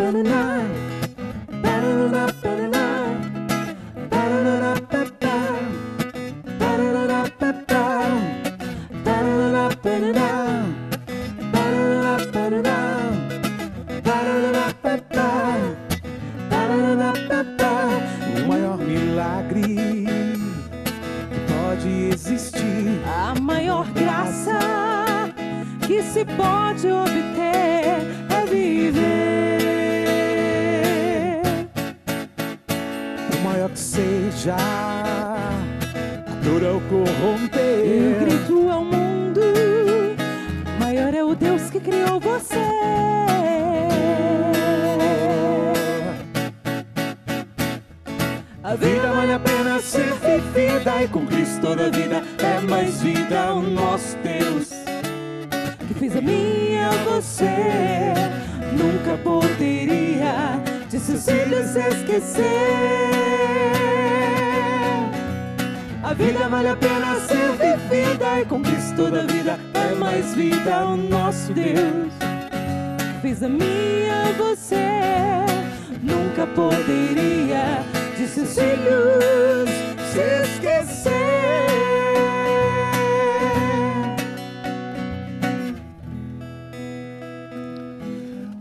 O maior milagre que pode existir, a maior graça que se pode obter é viver. por maior que seja a dor ao Eu corromper. grito ao mundo, maior é o Deus que criou você. A vida vale a pena ser vivida, e com Cristo toda vida é mais vida. O nosso Deus Que fez a mim e a você, nunca poderia de seus filhos se esquecer. A vida vale a pena ser vivida, e com Cristo toda vida é mais vida. O nosso Deus Que fez a mim e a você, nunca poderia de seus filhos se esquecer.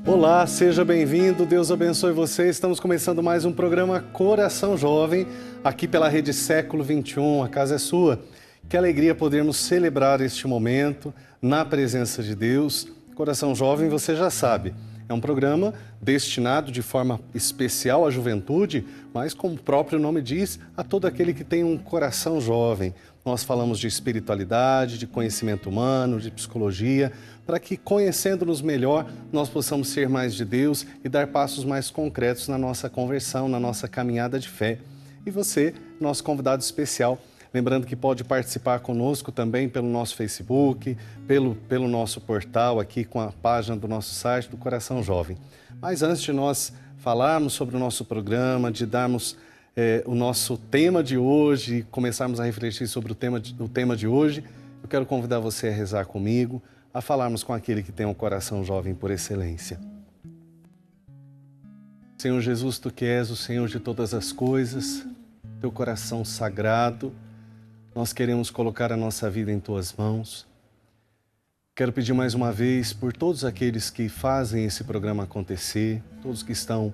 Olá, seja bem-vindo, Deus abençoe você. Estamos começando mais um programa Coração Jovem, aqui pela Rede Século XXI, a casa é sua. Que alegria podermos celebrar este momento na presença de Deus. Coração Jovem, você já sabe, é um programa destinado de forma especial à juventude, mas como o próprio nome diz, a todo aquele que tem um coração jovem. Nós falamos de espiritualidade, de conhecimento humano, de psicologia, para que, conhecendo-nos melhor, nós possamos ser mais de Deus e dar passos mais concretos na nossa conversão, na nossa caminhada de fé. E você, nosso convidado especial, lembrando que pode participar conosco também pelo nosso Facebook, pelo nosso portal aqui com a página do nosso site do Coração Jovem. Mas antes de nós falarmos sobre o nosso programa, de darmos o nosso tema de hoje e começarmos a refletir sobre o tema de hoje, eu quero convidar você a rezar comigo, a falarmos com aquele que tem um coração jovem por excelência. Senhor Jesus, Tu que és o Senhor de todas as coisas, Teu coração sagrado, nós queremos colocar a nossa vida em Tuas mãos. Quero pedir mais uma vez por todos aqueles que fazem esse programa acontecer, todos que estão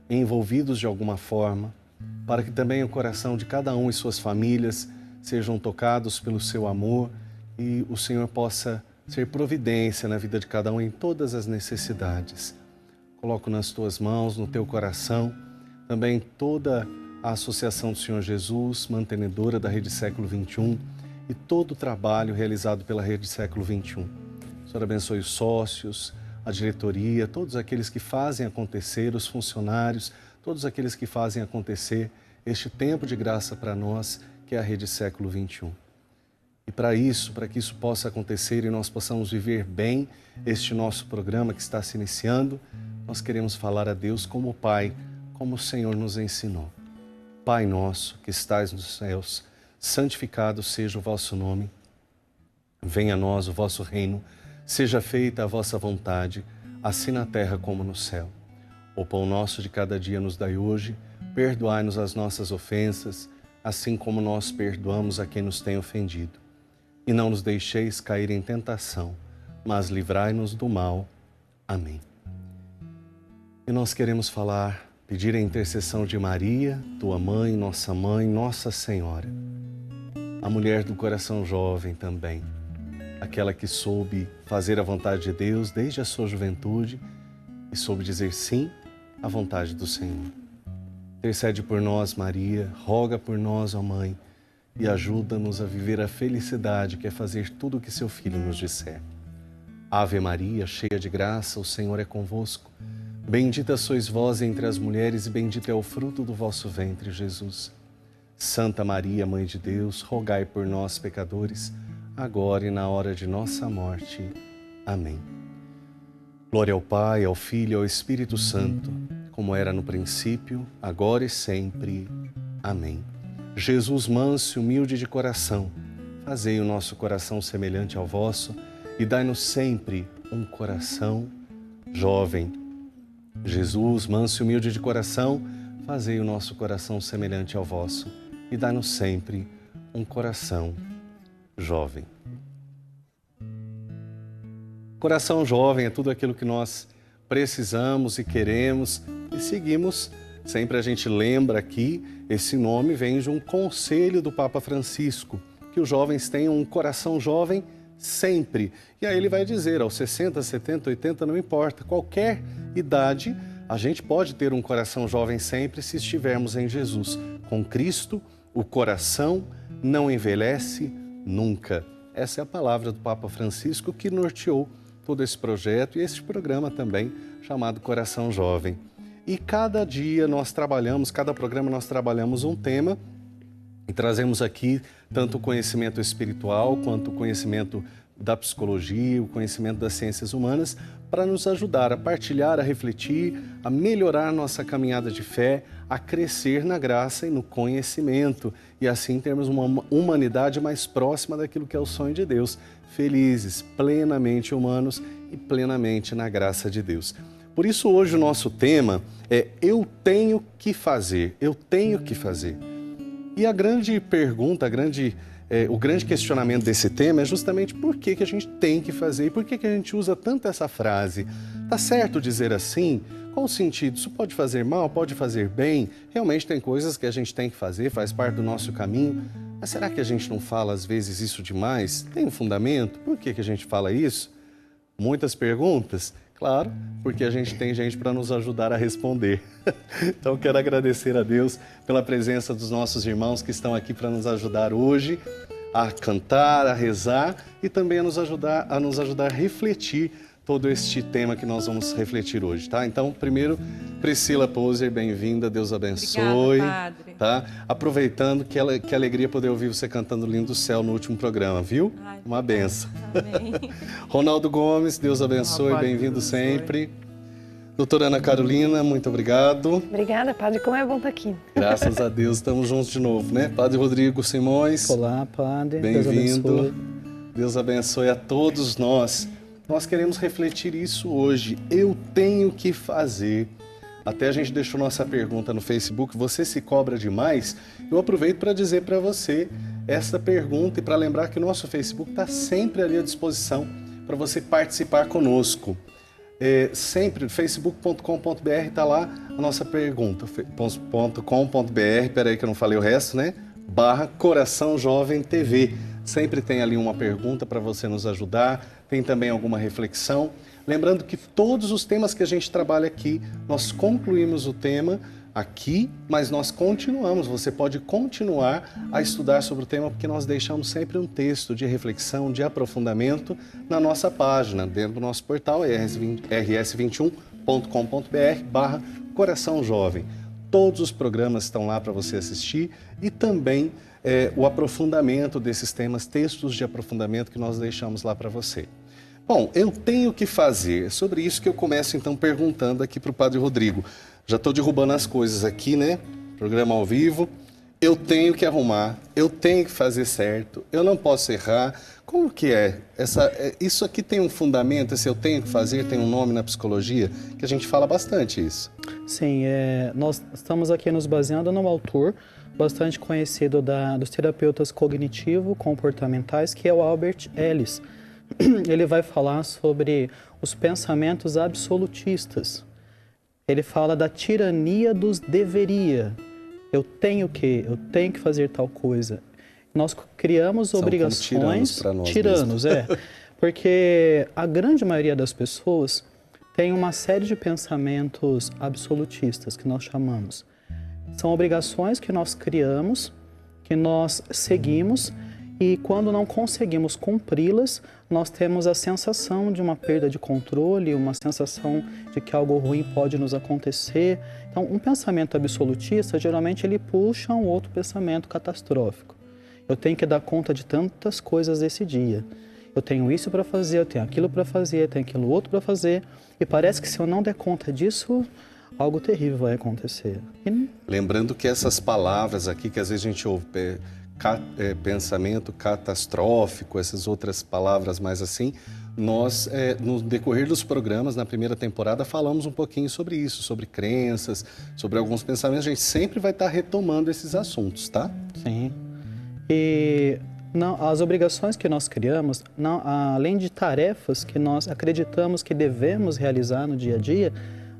envolvidos de alguma forma, para que também o coração de cada um e suas famílias sejam tocados pelo Seu amor e o Senhor possa ser providência na vida de cada um em todas as necessidades. Coloco nas Tuas mãos, no Teu coração, também toda a Associação do Senhor Jesus, mantenedora da Rede Século XXI, e todo o trabalho realizado pela Rede Século XXI. O Senhor abençoe os sócios, a diretoria, todos aqueles que fazem acontecer, os funcionários, todos aqueles que fazem acontecer este tempo de graça para nós, que é a Rede Século XXI. E para que isso possa acontecer e nós possamos viver bem este nosso programa que está se iniciando, nós queremos falar a Deus como Pai, como o Senhor nos ensinou. Pai nosso, que estais nos céus, santificado seja o vosso nome. Venha a nós o vosso reino, seja feita a vossa vontade, assim na terra como no céu. O pão nosso de cada dia nos dai hoje, perdoai-nos as nossas ofensas, assim como nós perdoamos a quem nos tem ofendido. E não nos deixeis cair em tentação, mas livrai-nos do mal. Amém. E nós queremos pedir a intercessão de Maria, Tua Mãe, Nossa Senhora. A mulher do coração jovem também, aquela que soube fazer a vontade de Deus desde a sua juventude e soube dizer sim à vontade do Senhor. Intercede por nós, Maria, roga por nós, ó Mãe, e ajuda-nos a viver a felicidade que é fazer tudo o que Seu Filho nos disser. Ave Maria, cheia de graça, o Senhor é convosco. Bendita sois vós entre as mulheres e bendito é o fruto do vosso ventre, Jesus. Santa Maria, Mãe de Deus, rogai por nós, pecadores, agora e na hora de nossa morte. Amém. Glória ao Pai, ao Filho e ao Espírito Santo, como era no princípio, agora e sempre. Amém. Jesus manso e humilde de coração, fazei o nosso coração semelhante ao vosso e dai-nos sempre um coração jovem. Jesus, manso e humilde de coração, fazei o nosso coração semelhante ao vosso e dai-nos sempre um coração jovem. Coração jovem é tudo aquilo que nós precisamos e queremos e seguimos. Sempre a gente lembra aqui, esse nome vem de um conselho do Papa Francisco, que os jovens tenham um coração jovem sempre. E aí ele vai dizer, aos 60, 70, 80, não importa, qualquer idade, a gente pode ter um coração jovem sempre se estivermos em Jesus. Com Cristo, o coração não envelhece nunca. Essa é a palavra do Papa Francisco que norteou todo esse projeto e esse programa também, chamado Coração Jovem. E cada dia nós trabalhamos, cada programa nós trabalhamos um tema e trazemos aqui tanto o conhecimento espiritual quanto o conhecimento da psicologia, o conhecimento das ciências humanas, para nos ajudar a partilhar, a refletir, a melhorar nossa caminhada de fé, a crescer na graça e no conhecimento e assim termos uma humanidade mais próxima daquilo que é o sonho de Deus, felizes, plenamente humanos e plenamente na graça de Deus. Por isso hoje o nosso tema é eu tenho que fazer, eu tenho que fazer. E a grande pergunta, o grande questionamento desse tema é justamente por que a gente tem que fazer e por que a gente usa tanto essa frase. Tá certo dizer assim? Qual o sentido? Isso pode fazer mal? Pode fazer bem? Realmente tem coisas que a gente tem que fazer, faz parte do nosso caminho. Mas será que a gente não fala às vezes isso demais? Tem um fundamento? Por que a gente fala isso? Muitas perguntas? Claro, porque a gente tem gente para nos ajudar a responder. Então, quero agradecer a Deus pela presença dos nossos irmãos que estão aqui para nos ajudar hoje a cantar, a rezar e também a nos ajudar a refletir todo este tema que nós vamos refletir hoje, tá? Então, primeiro, Priscila Poser, bem-vinda, Deus abençoe. Obrigada, Padre. Tá? Aproveitando que alegria poder ouvir você cantando Lindo Céu no último programa, viu? Ai, uma benção. Amém. Ronaldo Gomes, Deus abençoe, bem-vindo sempre. Doutora Ana Carolina, muito obrigado. Obrigada, Padre. Como é bom estar aqui. Graças a Deus, estamos juntos de novo, né? Padre Rodrigo Simões. Olá, Padre. Bem-vindo. Deus abençoe a todos nós. Nós queremos refletir isso hoje. Eu tenho que fazer. Até a gente deixou nossa pergunta no Facebook, você se cobra demais? Eu aproveito para dizer para você essa pergunta e para lembrar que o nosso Facebook está sempre ali à disposição para você participar conosco. Sempre, facebook.com.br está lá a nossa pergunta, .com.br, peraí que eu não falei o resto, né? /Coração Jovem TV. Sempre tem ali uma pergunta para você nos ajudar, tem também alguma reflexão. Lembrando que todos os temas que a gente trabalha aqui, nós concluímos o tema aqui, mas nós continuamos, você pode continuar a estudar sobre o tema, porque nós deixamos sempre um texto de reflexão, de aprofundamento na nossa página, dentro do nosso portal, rs21.com.br/Coração Jovem. Todos os programas estão lá para você assistir e também o aprofundamento desses temas, textos de aprofundamento que nós deixamos lá para você. Bom, eu tenho que fazer. É sobre isso que eu começo então perguntando aqui para o Padre Rodrigo. Já estou derrubando as coisas aqui, né? Programa ao vivo. Eu tenho que arrumar, eu tenho que fazer certo, eu não posso errar. Como que é? Isso aqui tem um fundamento, esse eu tenho que fazer, tem um nome na psicologia, que a gente fala bastante isso. Sim, nós estamos aqui nos baseando num autor bastante conhecido dos terapeutas cognitivo-comportamentais, que é o Albert Ellis. Ele vai falar sobre os pensamentos absolutistas. Ele fala da tirania dos deveria. Eu tenho que fazer tal coisa. Nós criamos obrigações, tiranos, porque a grande maioria das pessoas tem uma série de pensamentos absolutistas, que nós chamamos. São obrigações que nós criamos, que nós seguimos, e quando não conseguimos cumpri-las, nós temos a sensação de uma perda de controle, uma sensação de que algo ruim pode nos acontecer. Então, um pensamento absolutista, geralmente, ele puxa um outro pensamento catastrófico. Eu tenho que dar conta de tantas coisas desse dia. Eu tenho isso para fazer, eu tenho aquilo para fazer, eu tenho aquilo outro para fazer. E parece que se eu não der conta disso, algo terrível vai acontecer. Lembrando que essas palavras aqui, que às vezes a gente ouve, pensamento catastrófico, essas outras palavras mais assim, Nós, no decorrer dos programas, na primeira temporada, falamos um pouquinho sobre isso, sobre crenças, sobre alguns pensamentos. A gente sempre vai estar retomando esses assuntos, tá? Sim. E as obrigações que nós criamos, além de tarefas que nós acreditamos que devemos realizar no dia a dia,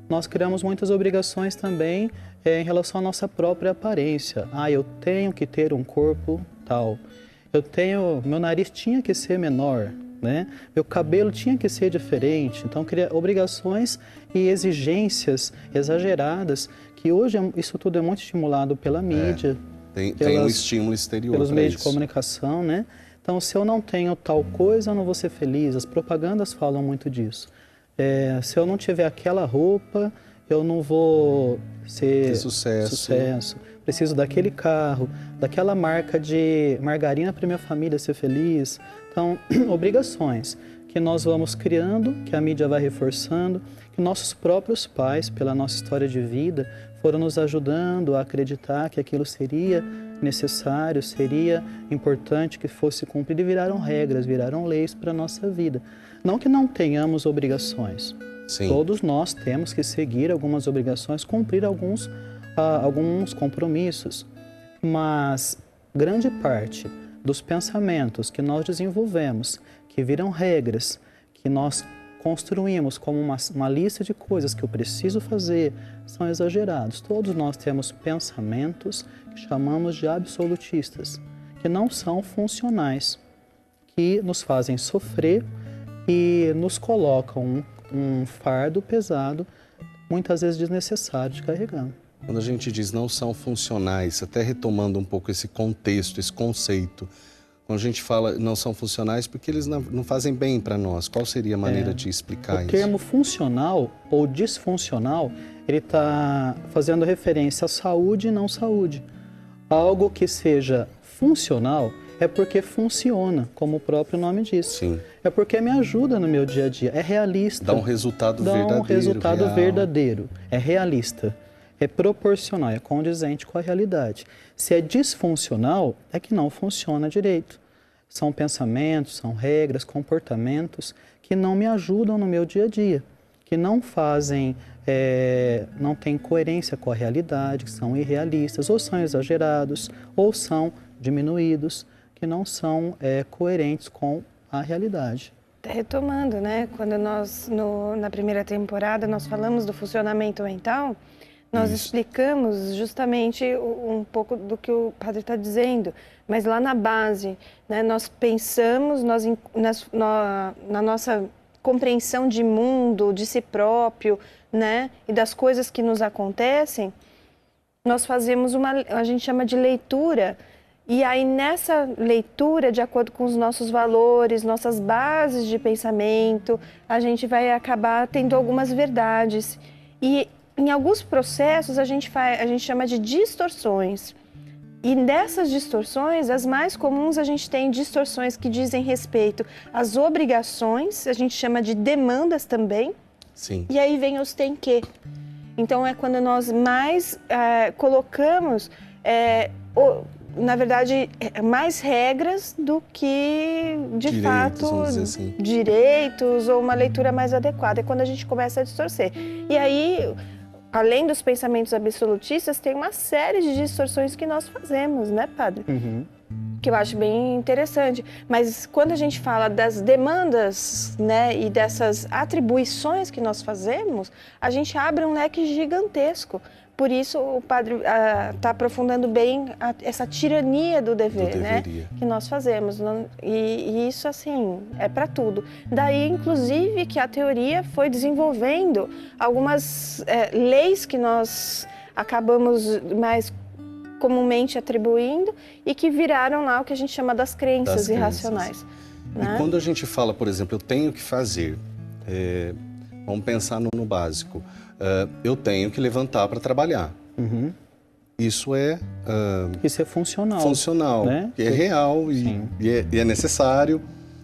nós criamos muitas obrigações também em relação à nossa própria aparência. Eu tenho que ter um corpo tal. Meu nariz tinha que ser menor, né? Meu cabelo tinha que ser diferente. Então, cria obrigações e exigências exageradas, que hoje isso tudo é muito estimulado pela mídia. Tem um estímulo exterior pelos meios isso. de comunicação, né? Então, se eu não tenho tal coisa, eu não vou ser feliz. As propagandas falam muito disso. Se eu não tiver aquela roupa, eu não vou ter sucesso. Preciso daquele carro, daquela marca de margarina para minha família ser feliz. Então, obrigações que nós vamos criando, que a mídia vai reforçando, que nossos próprios pais, pela nossa história de vida, foram nos ajudando a acreditar que aquilo seria necessário, seria importante que fosse cumprido, e viraram regras, viraram leis para a nossa vida. Não que não tenhamos obrigações. Sim. Todos nós temos que seguir algumas obrigações, cumprir alguns compromissos, mas grande parte dos pensamentos que nós desenvolvemos, que viram regras, que nós construímos como uma lista de coisas que eu preciso fazer, são exagerados. Todos nós temos pensamentos que chamamos de absolutistas, que não são funcionais, que nos fazem sofrer e nos colocam um fardo pesado, muitas vezes desnecessário de carregar. Quando a gente diz não são funcionais, até retomando um pouco esse contexto, esse conceito, quando a gente fala não são funcionais, porque eles não fazem bem para nós, qual seria a maneira de explicar isso? O termo funcional ou disfuncional, ele está fazendo referência à saúde e não saúde. Algo que seja funcional é porque funciona, como o próprio nome diz. Sim. É porque me ajuda no meu dia a dia, é realista. Dá um resultado verdadeiro. Dá um resultado real. verdadeiro, é realista, é proporcional, é condizente com a realidade. Se é disfuncional, é que não funciona direito. São pensamentos, são regras, comportamentos que não me ajudam no meu dia a dia, que não fazem, não têm coerência com a realidade, que são irrealistas, ou são exagerados, ou são diminuídos, que não são coerentes com a realidade. Retomando, né? Quando nós, na primeira temporada, nós falamos do funcionamento mental, nós explicamos justamente um pouco do que o padre está dizendo, mas lá na base, né, nós pensamos, na nossa compreensão de mundo, de si próprio, né, e das coisas que nos acontecem, nós fazemos a gente chama de leitura. E aí, nessa leitura, de acordo com os nossos valores, nossas bases de pensamento, a gente vai acabar tendo algumas verdades. E em alguns processos, a gente chama de distorções. E dessas distorções, as mais comuns, a gente tem distorções que dizem respeito às obrigações, a gente chama de demandas também. Sim. E aí vem os tem que. Então, é quando nós mais colocamos... na verdade, mais regras do que, de direitos, fato, vamos dizer assim. direitos ou uma leitura mais adequada. É quando a gente começa a distorcer. E aí, além dos pensamentos absolutistas, tem uma série de distorções que nós fazemos, né, padre? Uhum. Que eu acho bem interessante. Mas quando a gente fala das demandas, né, e dessas atribuições que nós fazemos, a gente abre um leque gigantesco. Por isso, o padre está aprofundando bem essa tirania do dever, né, que nós fazemos. E isso, assim, é para tudo. Daí, inclusive, que a teoria foi desenvolvendo algumas leis que nós acabamos mais comumente atribuindo e que viraram lá o que a gente chama das crenças irracionais. Né? E quando a gente fala, por exemplo, eu tenho que fazer, vamos pensar no básico, eu tenho que levantar para trabalhar. Uhum. Isso é... Isso é funcional. Funcional, né? É real e é necessário,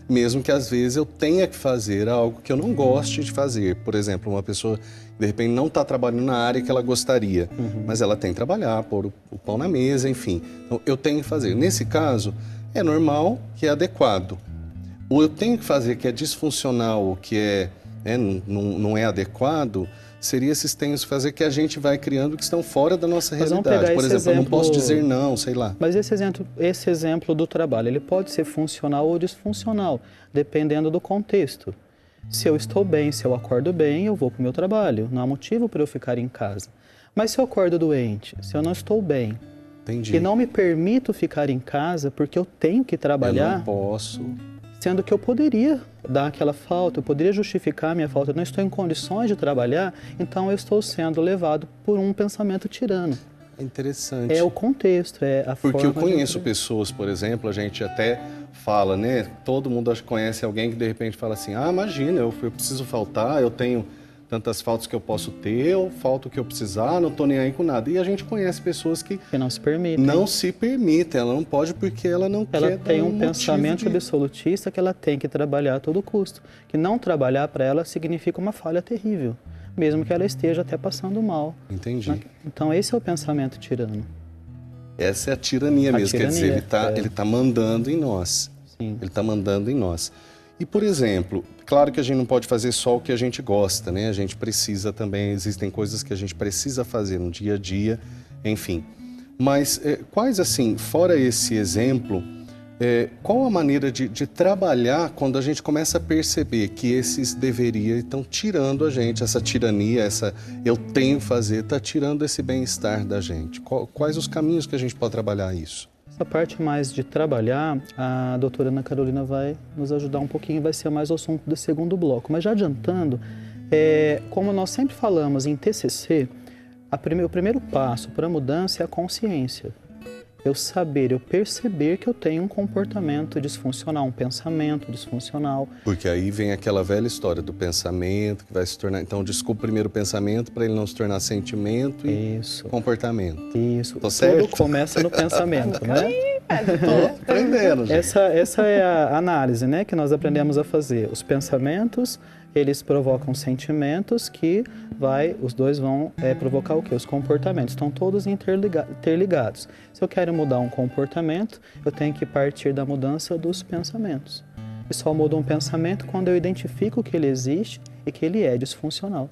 mesmo que às vezes eu tenha que fazer algo que eu não goste de fazer. Por exemplo, uma pessoa, de repente, não está trabalhando na área que ela gostaria, mas ela tem que trabalhar, pôr o pão na mesa, enfim. Então, eu tenho que fazer. Nesse caso, é normal que é adequado. ou eu tenho que fazer que é disfuncional, o que não é adequado, seria esses tenhos que fazer que a gente vai criando que estão fora da nossa realidade. Por exemplo, eu não posso dizer não, sei lá. Mas esse exemplo do trabalho, ele pode ser funcional ou disfuncional, dependendo do contexto. Se eu estou bem, se eu acordo bem, eu vou para o meu trabalho. Não há motivo para eu ficar em casa. Mas se eu acordo doente, se eu não estou bem, Entendi. e não me permito ficar em casa porque eu tenho que trabalhar... Eu não posso... Sendo que eu poderia dar aquela falta, eu poderia justificar a minha falta, eu não estou em condições de trabalhar, então eu estou sendo levado por um pensamento tirano. É interessante. É o contexto, é a forma... Porque eu conheço pessoas, por exemplo, a gente até fala, né? Todo mundo acho que conhece alguém que de repente fala assim, imagina, eu preciso faltar, eu tenho tantas faltas que eu posso ter, eu falto o que eu precisar, não estou nem aí com nada. E a gente conhece pessoas que não se permitem. Não se permitem, ela não pode porque ela não quer. Ela tem um pensamento absolutista que ela tem que trabalhar a todo custo. Que não trabalhar para ela significa uma falha terrível, mesmo que ela esteja até passando mal. Entendi. Então esse é o pensamento tirano. Essa é a tirania mesmo, quer dizer, ele tá mandando em nós. Sim. Ele está mandando em nós. E, por exemplo, claro que a gente não pode fazer só o que a gente gosta, né? A gente precisa também, existem coisas que a gente precisa fazer no dia a dia, enfim. Mas quais, assim, fora esse exemplo, qual a maneira de trabalhar quando a gente começa a perceber que esses deveriam estão tirando a gente, essa tirania, essa eu tenho que fazer, está tirando esse bem-estar da gente? Quais os caminhos que a gente pode trabalhar isso? Essa parte mais de trabalhar, a doutora Ana Carolina vai nos ajudar um pouquinho, vai ser mais o assunto do segundo bloco. Mas já adiantando, como nós sempre falamos em TCC, o primeiro passo para a mudança é a consciência. Eu saber, eu perceber que eu tenho um comportamento disfuncional, um pensamento disfuncional. Porque aí vem aquela velha história do pensamento que vai se tornar... Então, desculpa primeiro o pensamento para ele não se tornar sentimento e comportamento. Isso. Tô certo? Tudo começa no pensamento, né? Tô aprendendo, gente. Essa é a análise, né, que nós aprendemos a fazer. Os pensamentos, eles provocam sentimentos que os dois vão provocar o quê? Os comportamentos. Estão todos interligados. Se eu quero mudar um comportamento, eu tenho que partir da mudança dos pensamentos. E só muda um pensamento quando eu identifico que ele existe e que ele é disfuncional.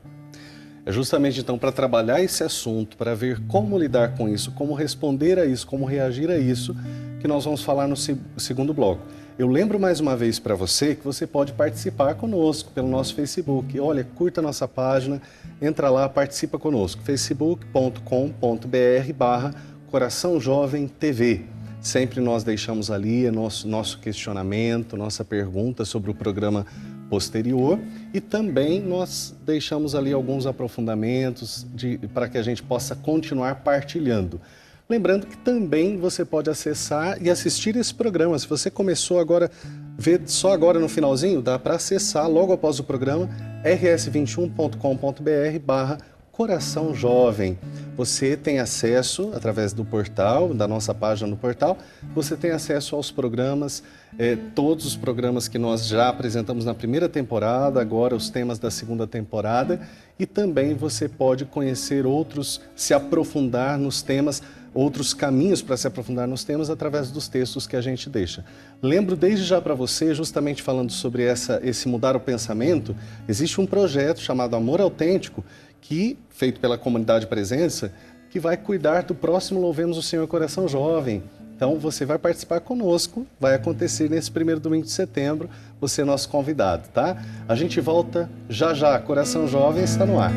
É justamente, então, para trabalhar esse assunto, para ver como lidar com isso, como responder a isso, como reagir a isso, que nós vamos falar no segundo bloco. Eu lembro mais uma vez para você que você pode participar conosco pelo nosso Facebook. Olha, curta a nossa página, entra lá, participa conosco. facebook.com.br/Coração Jovem TV. Sempre nós deixamos ali nosso questionamento, nossa pergunta sobre o programa posterior e também nós deixamos ali alguns aprofundamentos para que a gente possa continuar partilhando. Lembrando que também você pode acessar e assistir esse programa. Se você começou agora, ver só agora no finalzinho, dá para acessar logo após o programa rs21.com.br/Coração Jovem. Você tem acesso, através do portal, da nossa página no portal, você tem acesso aos programas, todos os programas que nós já apresentamos na primeira temporada, agora os temas da segunda temporada, e também você pode conhecer outros, se aprofundar nos temas, outros caminhos para se aprofundar nos temas através dos textos que a gente deixa. Lembro desde já para você, justamente falando sobre esse mudar o pensamento, existe um projeto chamado Amor Autêntico, feito pela Comunidade Presença, que vai cuidar do próximo Louvemos o Senhor Coração Jovem. Então você vai participar conosco, vai acontecer nesse primeiro domingo de setembro, você é nosso convidado, tá? A gente volta já já, Coração Jovem está no ar.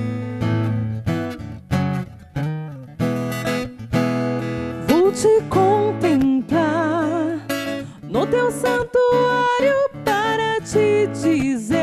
Vou te contemplar no teu santuário para te dizer